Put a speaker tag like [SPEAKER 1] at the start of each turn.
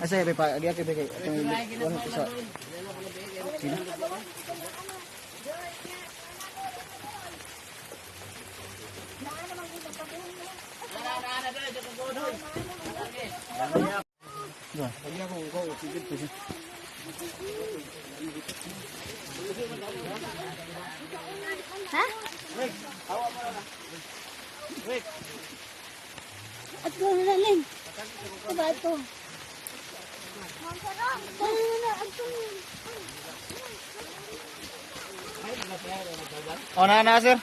[SPEAKER 1] Asa ya pa dia ke kay atong isa. Sino? Ya, lagi ako ko tigit ko siya.
[SPEAKER 2] Ha?
[SPEAKER 1] Wait, awa mo na. Wait.
[SPEAKER 2] At ko na lang. Diba ito?
[SPEAKER 1] Oh, na sir.